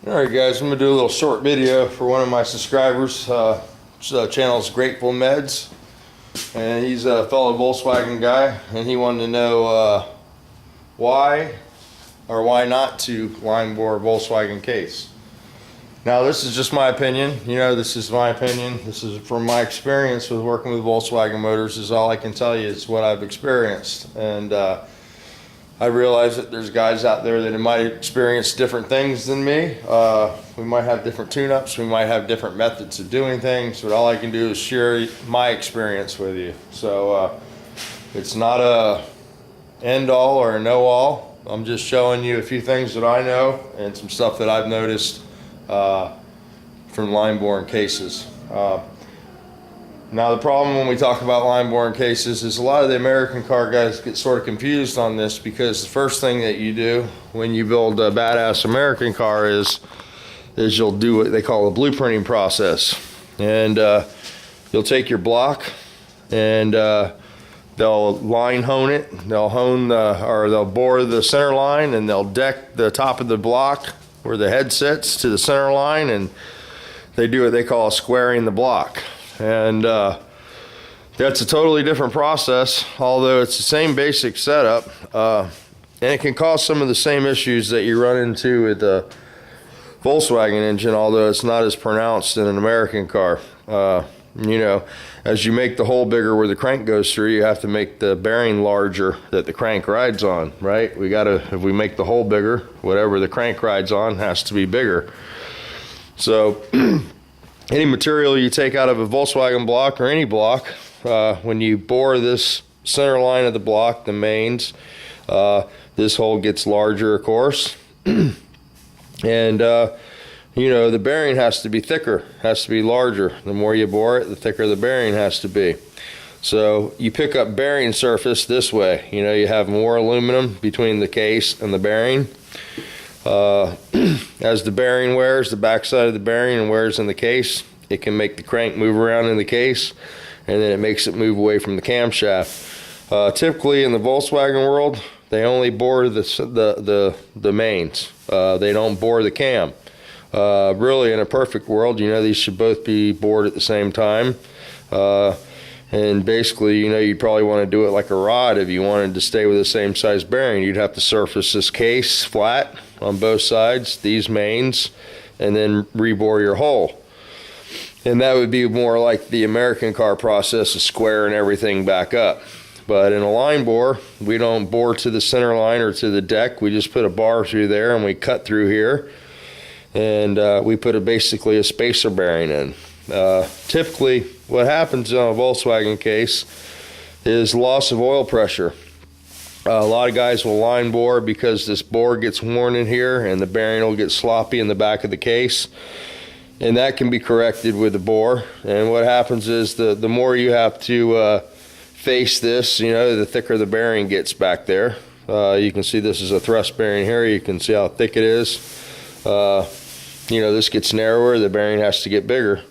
Alright guys, I'm going to do a little short video for one of my subscribers. Channel's Grateful Meds, and he's a fellow Volkswagen guy, and he wanted to know why or why not to line bore a Volkswagen case. Now this is just my opinion, this is my opinion. This is from my experience with working with Volkswagen motors. Is all I can tell you is what I've experienced. And I realize that there's guys out there that might experience different things than me. We might have different tune-ups, we might have different methods of doing things, but all I can do is share my experience with you. So it's not a end-all or a know-all. I'm just showing you a few things that I know and some stuff that I've noticed from line boring cases. Now the problem when we talk about line boring cases is a lot of the American car guys get sort of confused on this, because the first thing that you do when you build a badass American car is you'll do what they call a blueprinting process. And you'll take your block and they'll line hone it. They'll they'll bore the center line, and they'll deck the top of the block where the head sits to the center line, and they do what they call squaring the block. And that's a totally different process, although it's the same basic setup, and it can cause some of the same issues that you run into with the Volkswagen engine, although it's not as pronounced in an American car. As you make the hole bigger where the crank goes through, you have to make the bearing larger that the crank rides on, right? If we make the hole bigger, whatever the crank rides on has to be bigger. So any material you take out of a Volkswagen block or any block, when you bore this center line of the block, the mains, this hole gets larger, of course. And the bearing has to be thicker, has to be larger. The more you bore it, the thicker the bearing has to be. So you pick up bearing surface this way. You have more aluminum between the case and the bearing. As the bearing wears, the backside of the bearing and wears in the case, it can make the crank move around in the case, and then it makes it move away from the camshaft. Typically in the Volkswagen world, they only bore the mains. They don't bore the cam. Really, in a perfect world, these should both be bored at the same time. And basically, you'd probably want to do it like a rod. If you wanted to stay with the same size bearing, you'd have to surface this case flat on both sides, these mains, and then rebore your hole. And that would be more like the American car process of squaring everything back up. But in a line bore, we don't bore to the center line or to the deck. We just put a bar through there and we cut through here. And we put basically a spacer bearing in. Typically, what happens in a Volkswagen case is loss of oil pressure. A lot of guys will line bore because this bore gets worn in here and the bearing will get sloppy in the back of the case. And that can be corrected with the bore. And what happens is the more you have to face this, the thicker the bearing gets back there. You can see this is a thrust bearing here. You can see how thick it is. This gets narrower, the bearing has to get bigger.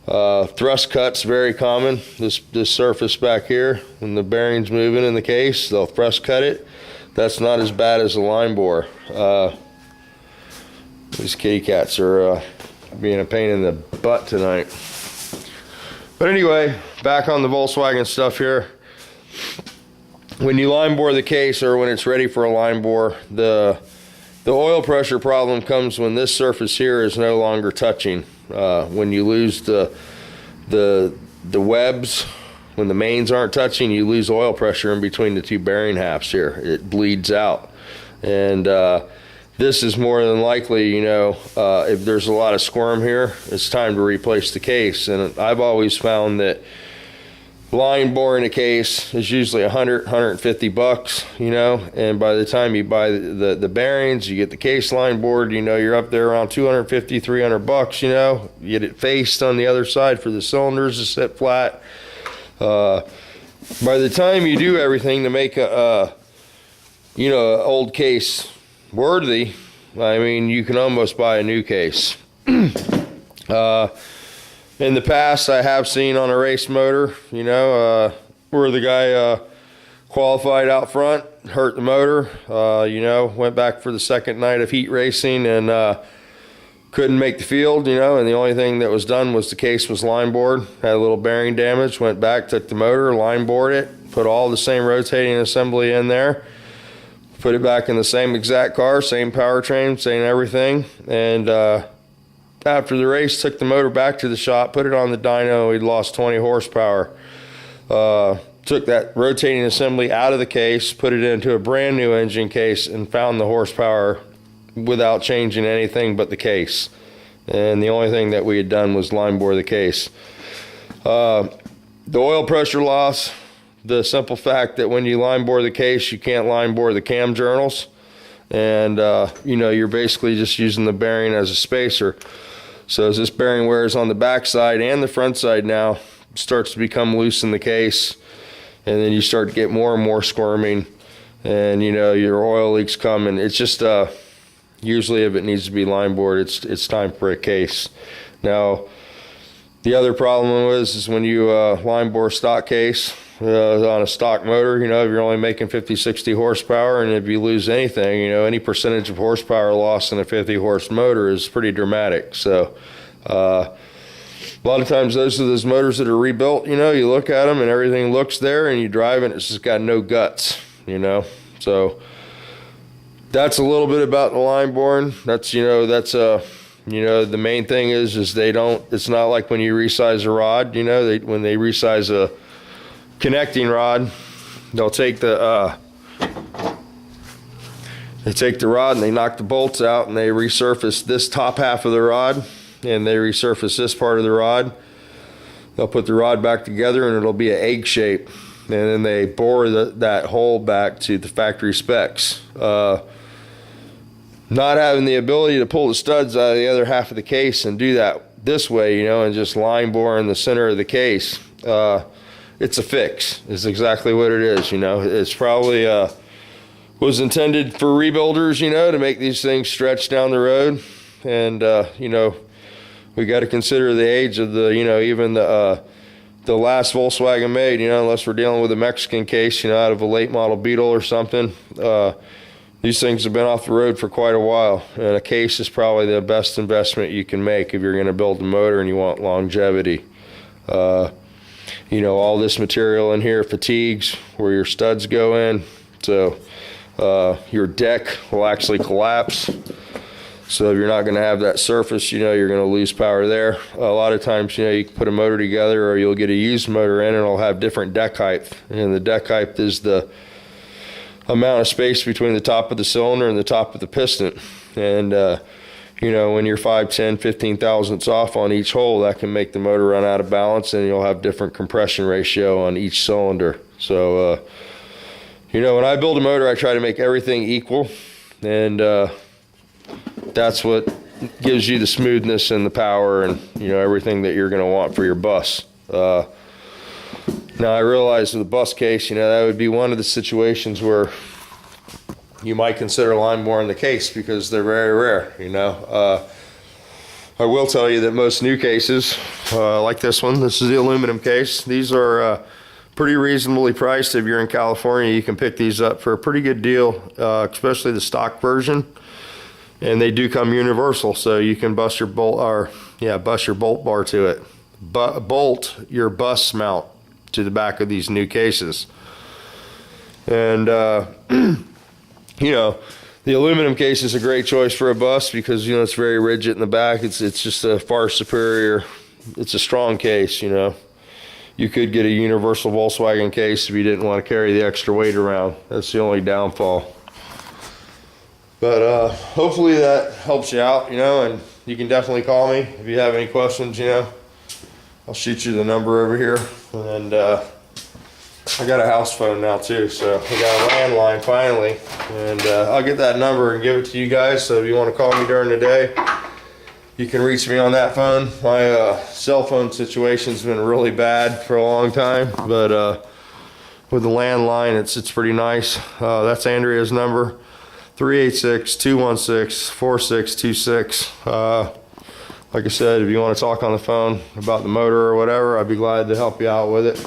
Thrust cuts, very common. This surface back here, when the bearing's moving in the case, they'll thrust cut it. That's not as bad as a line bore. These kitty cats are being a pain in the butt tonight. But anyway, back on the Volkswagen stuff here. When you line bore the case, or when it's ready for a line bore, the oil pressure problem comes when this surface here is no longer touching. When you lose the webs, when the mains aren't touching, you lose oil pressure in between the two bearing halves here. It bleeds out. And this is more than likely, if there's a lot of squirm here, it's time to replace the case. And I've always found that line boring a case is usually $100–150, and by the time you buy the bearings, you get the case line board, you're up there around $250–300, you get it faced on the other side for the cylinders to sit flat. By the time you do everything to make a old case worthy, you can almost buy a new case. In the past, I have seen on a race motor, where the guy qualified out front, hurt the motor, went back for the second night of heat racing, and couldn't make the field, you know, and the only thing that was done was the case was line bored. Had a little bearing damage, went back, took the motor, line bored it, put all the same rotating assembly in there, put it back in the same exact car, same powertrain, same everything, and after the race, took the motor back to the shop, put it on the dyno. We'd lost 20 horsepower. Took that rotating assembly out of the case, put it into a brand new engine case, and found the horsepower without changing anything but the case. And the only thing that we had done was line bore the case. The oil pressure loss, the simple fact that when you line bore the case, you can't line bore the cam journals. And, you know, you're basically just using the bearing as a spacer. So as this bearing wears on the back side and the front side now, it starts to become loose in the case. And then you start to get more and more squirming. And, you know, your oil leaks come. And it's just, usually if it needs to be line bored, it's time for a case. Now, the other problem is when you line bore stock case on a stock motor, you know, if you're only making 50, 60 horsepower, and if you lose anything, you know, any percentage of horsepower loss in a 50 horse motor is pretty dramatic. So a lot of times those are those motors that are rebuilt, you know, you look at them and everything looks there, and you drive it, it's just got no guts, you know. So that's a little bit about the line boring. That's, you know, that's you know, the main thing is they don't, it's not like when you resize a rod, you know, when they resize a connecting rod, they'll take the rod and they knock the bolts out, and they resurface this top half of the rod, and they resurface this part of the rod. They'll put the rod back together and it'll be an egg shape, and then they bore that hole back to the factory specs. Not having the ability to pull the studs out of the other half of the case and do that this way, you know, and just line bore in the center of the case, it's a fix. It's exactly what it is, you know. It's probably was intended for rebuilders, you know, to make these things stretch down the road. And you know, we got to consider the age of the, you know, even the last Volkswagen made, you know, unless we're dealing with a Mexican case, you know, out of a late model Beetle or something. These things have been off the road for quite a while, and a case is probably the best investment you can make if you're going to build a motor and you want longevity. You know, all this material in here fatigues where your studs go in, so your deck will actually collapse. So if you're not going to have that surface, you know, you're going to lose power there. A lot of times, you know, you can put a motor together, or you'll get a used motor in and it'll have different deck height, and the deck height is the amount of space between the top of the cylinder and the top of the piston. And you know, when you're 5, 10, 15 thousandths off on each hole, that can make the motor run out of balance, and you'll have different compression ratio on each cylinder. So you know, when I build a motor, I try to make everything equal, and that's what gives you the smoothness and the power and, you know, everything that you're going to want for your bus. Now I realize with the bus case, you know, that would be one of the situations where you might consider line boring the case, because they're very rare, you know. I will tell you that most new cases, like this one, this is the aluminum case. These are pretty reasonably priced. If you're in California, you can pick these up for a pretty good deal, especially the stock version. And they do come universal, so you can bust your bolt bar to it. Bolt your bus mount to the back of these new cases. And you know, the aluminum case is a great choice for a bus because, you know, it's very rigid in the back. It's just a far superior, it's a strong case, you know. You could get a universal Volkswagen case if you didn't want to carry the extra weight around. That's the only downfall. But hopefully that helps you out, you know, and you can definitely call me if you have any questions, you know. I'll shoot you the number over here. And I got a house phone now too, so I got a landline finally. And I'll get that number and give it to you guys, so if you want to call me during the day, you can reach me on that phone. My cell phone situation's been really bad for a long time, but with the landline, it's pretty nice. That's Andrea's number. 386-216-4626. Like I said, if you want to talk on the phone about the motor or whatever, I'd be glad to help you out with it.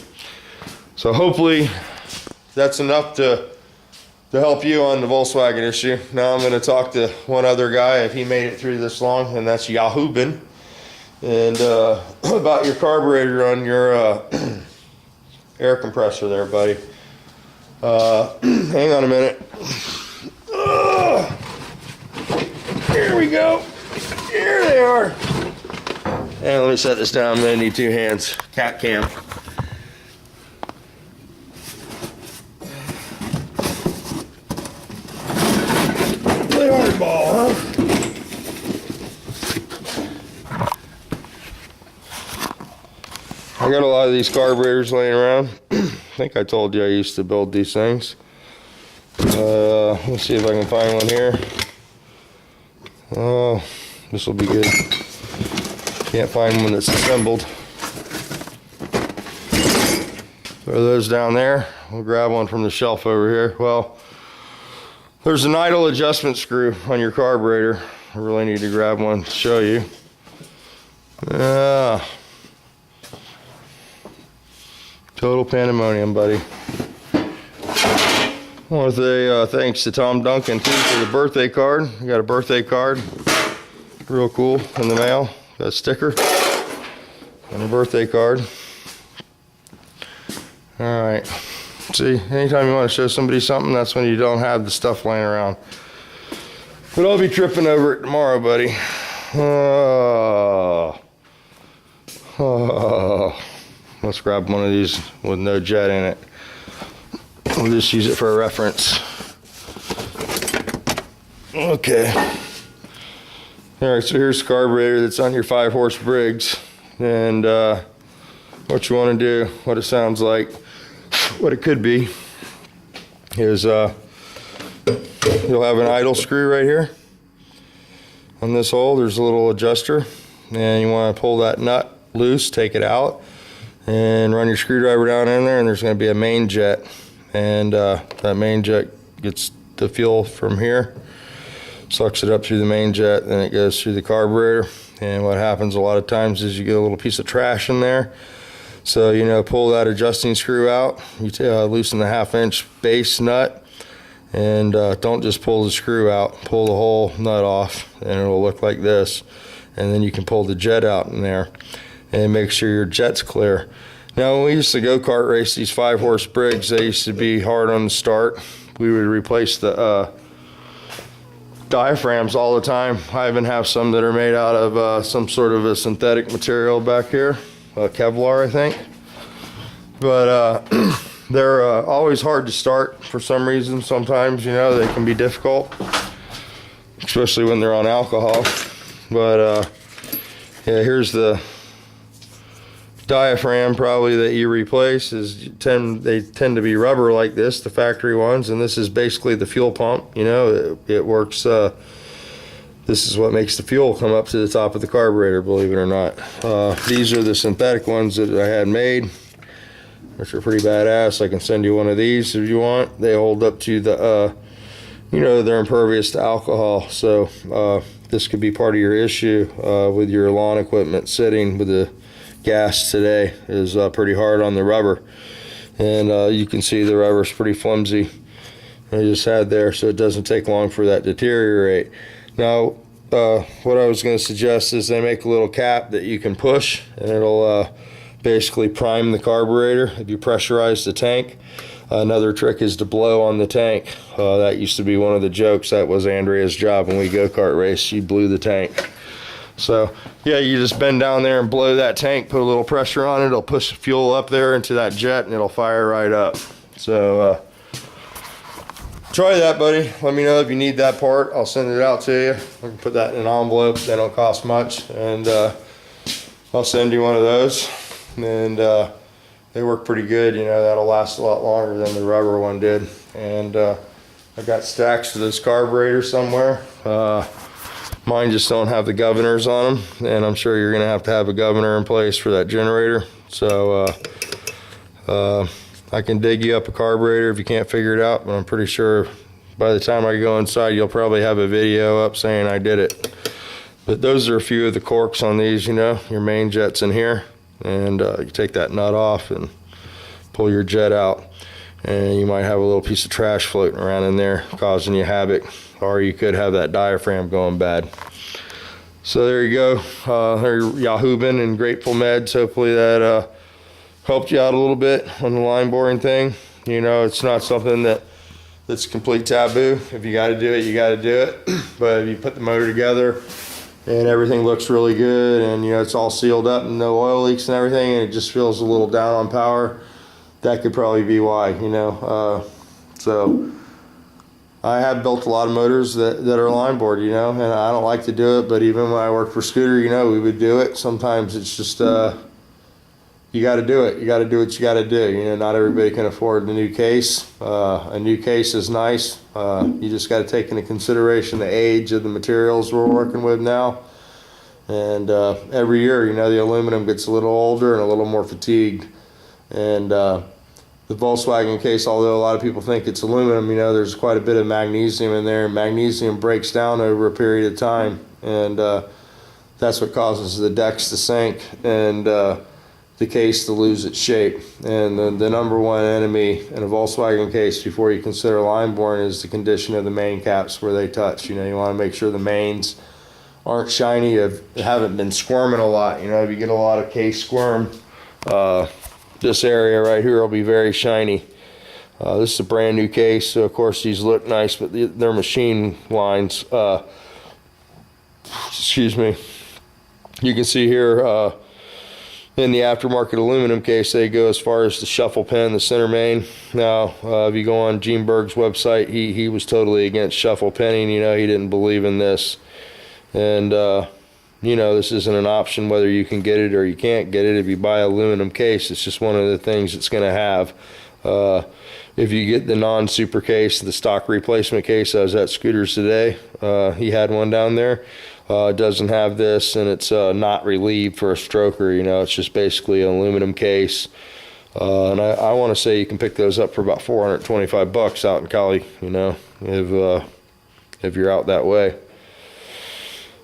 So hopefully that's enough to to help you on the Volkswagen issue. Now I'm going to talk to one other guy if he made it through this long, and that's YAHUBEN. And about your carburetor on your air compressor there, buddy. Hang on a minute. Here we go. Here they are. And let me set this down. I'm going to need 2 hands. Cat cam. Really hard ball, huh? I got a lot of these carburetors laying around. I think I told you I used to build these things. Let's see if I can find one here. Oh, this will be good. Can't find one that's assembled. Throw those down there. We'll grab one from the shelf over here. Well, there's an idle adjustment screw on your carburetor. I really need to grab one to show you. Total pandemonium, buddy. I want to say thanks to Tom Duncan too for the birthday card. I got a birthday card, real cool, in the mail. Got a sticker and a birthday card. All right. See, anytime you want to show somebody something, that's when you don't have the stuff laying around. But I'll be tripping over it tomorrow, buddy. Let's grab one of these with no jet in it. We'll just use it for a reference. Okay. All right, so here's the carburetor that's on your 5-horse Briggs. And what you want to do, what it sounds like, what it could be, is you'll have an idle screw right here. On this hole, there's a little adjuster. And you want to pull that nut loose, take it out, and run your screwdriver down in there, and there's going to be a main jet. And that main jet gets the fuel from here, sucks it up through the main jet, then it goes through the carburetor. And what happens a lot of times is you get a little piece of trash in there. So, you know, pull that adjusting screw out, you loosen the 1/2-inch base nut, and don't just pull the screw out, pull the whole nut off, and it'll look like this. And then you can pull the jet out in there and make sure your jet's clear. Now, when we used to go-kart race these 5-horse Briggs, they used to be hard on the start. We would replace the diaphragms all the time. I even have some that are made out of some sort of a synthetic material back here, Kevlar, I think. But they're always hard to start for some reason. Sometimes, you know, they can be difficult, especially when they're on alcohol. But yeah, here's the diaphragm probably that you replace. They tend to be rubber like this, the factory ones, and this is basically the fuel pump. You know, it works. This is what makes the fuel come up to the top of the carburetor, believe it or not. These are the synthetic ones that I had made, which are pretty badass. I can send you one of these if you want. They hold up to the you know, they're impervious to alcohol, so this could be part of your issue with your lawn equipment sitting with the gas today is pretty hard on the rubber. And you can see the rubber's pretty flimsy. I just had there, so it doesn't take long for that to deteriorate. Now, what I was going to suggest is they make a little cap that you can push, and it'll basically prime the carburetor if you pressurize the tank. Another trick is to blow on the tank. That used to be one of the jokes. That was Andrea's job when we go-kart race. She blew the tank. So, yeah, you just bend down there and blow that tank, put a little pressure on it. It'll push the fuel up there into that jet, and it'll fire right up. So, try that, buddy. Let me know if you need that part. I'll send it out to you. I can put that in an envelope. They don't cost much. And I'll send you one of those. And they work pretty good. You know, that'll last a lot longer than the rubber one did. And I've got stacks of this carburetor somewhere. Mine just don't have the governors on them, and I'm sure you're gonna have a governor in place for that generator. So I can dig you up a carburetor if you can't figure it out, but I'm pretty sure by the time I go inside, you'll probably have a video up saying I did it. But those are a few of the corks on these, you know, your main jet's in here, and you take that nut off and pull your jet out. and you might have a little piece of trash floating around in there causing you havoc, or you could have that diaphragm going bad. So there you go. There are YAHUBEN and Grateful Meds. Hopefully that helped you out a little bit on the line boring thing. You know, it's not something that's complete taboo. If you got to do it, you got to do it. But if you put the motor together and everything looks really good, and you know it's all sealed up and no oil leaks and everything, and it just feels a little down on power, that could probably be why. You know, so I have built a lot of motors that are line board, you know, and I don't like to do it, but even when I worked for Scooter, you know, we would do it. Sometimes it's just you got to do it. You got to do what you got to do. You know, not everybody can afford the new case. A new case is nice. You just got to take into consideration the age of the materials we're working with now. And every year, you know, the aluminum gets a little older and a little more fatigued. And the Volkswagen case, although a lot of people think it's aluminum, you know, there's quite a bit of magnesium in there. Magnesium breaks down over a period of time, and that's what causes the decks to sink and the case to lose its shape. And the number one enemy in a Volkswagen case before you consider line boring is the condition of the main caps where they touch. You know, you want to make sure the mains aren't shiny, haven't been squirming a lot. You know, if you get a lot of case squirm, this area right here will be very shiny. This is a brand new case, so of course these look nice, but they're machine lines. Excuse me. You can see here in the aftermarket aluminum case, they go as far as the shuffle pin, the center main. Now, if you go on Gene Berg's website, he was totally against shuffle pinning. You know, he didn't believe in this. And, you know, this isn't an option whether you can get it or you can't get it. If you buy an aluminum case, it's just one of the things it's going to have. If you get the non-super case, the stock replacement case, I was at Scooters today. He had one down there. It doesn't have this, and it's not relieved for a stroker. You know, it's just basically an aluminum case. And I want to say you can pick those up for about $425 out in Cali, you know, if you're out that way.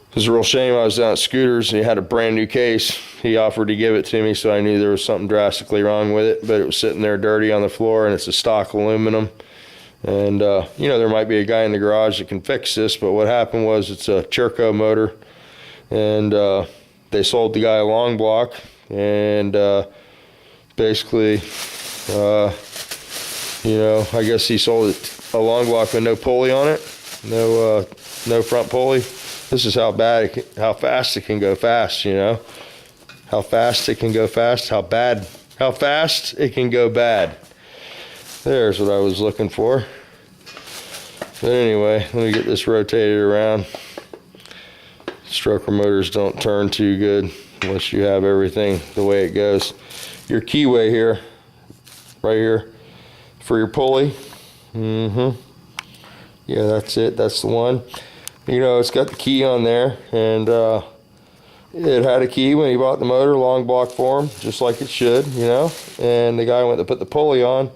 It was a real shame. I was down at Scooters and he had a brand new case. He offered to give it to me, so I knew there was something drastically wrong with it, but it was sitting there dirty on the floor, and it's a stock aluminum. And you know, there might be a guy in the garage that can fix this, but what happened was it's a Churco motor, and they sold the guy a long block, and basically you know, I guess he sold it a long block with no pulley on it, no front pulley. This is how fast it can go fast, you know. How fast it can go fast, how fast it can go bad. There's what I was looking for. But anyway, let me get this rotated around. Stroker motors don't turn too good unless you have everything the way it goes. Your keyway here, right here, for your pulley. Yeah, that's it, that's the one. You know, it's got the key on there, and it had a key when he bought the motor, long block form, just like it should, you know. And the guy went to put the pulley on,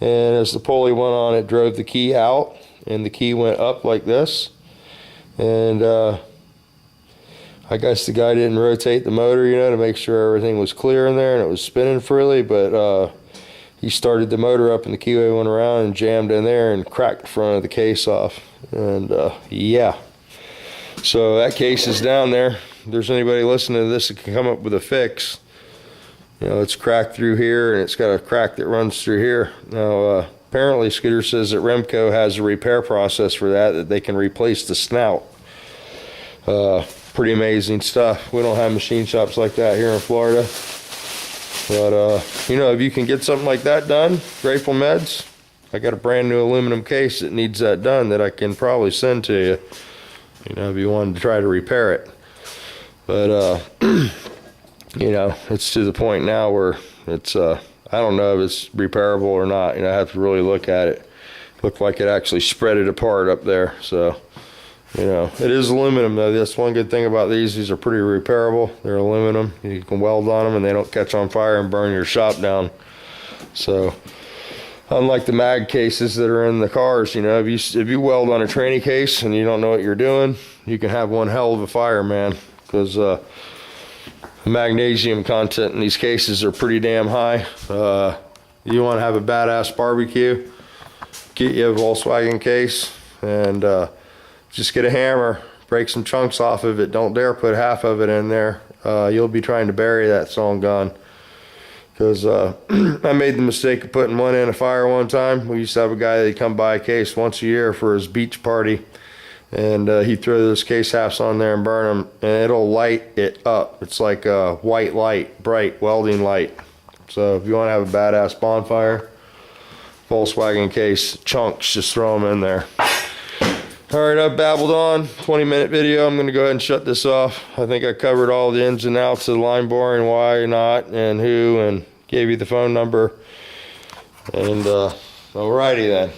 and as the pulley went on, it drove the key out, and the key went up like this. And I guess the guy didn't rotate the motor, you know, to make sure everything was clear in there and it was spinning freely, but he started the motor up and the keyway went around and jammed in there and cracked the front of the case off. And yeah. So that case is down there. If there's anybody listening to this that can come up with a fix, you know, it's cracked through here and it's got a crack that runs through here. Now, apparently Scooter says that Remco has a repair process for that they can replace the snout. Pretty amazing stuff. We don't have machine shops like that here in Florida. But, you know, if you can get something like that done, Grateful Meds, I got a brand new aluminum case that needs that done that I can probably send to you. You know, if you wanted to try to repair it. But, you know, it's to the point now where it's, I don't know if it's repairable or not. You know, I have to really look at it. Looked like it actually spread it apart up there. So, you know, it is aluminum though. That's one good thing about these. These are pretty repairable. They're aluminum. You can weld on them and they don't catch on fire and burn your shop down. So, unlike the mag cases that are in the cars, you know, if you weld on a tranny case and you don't know what you're doing, you can have one hell of a fire, man, because the magnesium content in these cases are pretty damn high. you want to have a badass barbecue, get you a Volkswagen case, and just get a hammer, break some chunks off of it. Don't dare put half of it in there. You'll be trying to bury that son gun. Because I made the mistake of putting one in a fire one time. We used to have a guy that'd come buy a case once a year for his beach party, and he'd throw those case halves on there and burn them, and it'll light it up. It's like a white light, bright welding light. So if you want to have a badass bonfire, Volkswagen case chunks, just throw them in there. All right, I've babbled on. 20-minute video. I'm going to go ahead and shut this off. I think I covered all the ins and outs of the line boring, why not, and who, and gave you the phone number. And alrighty then.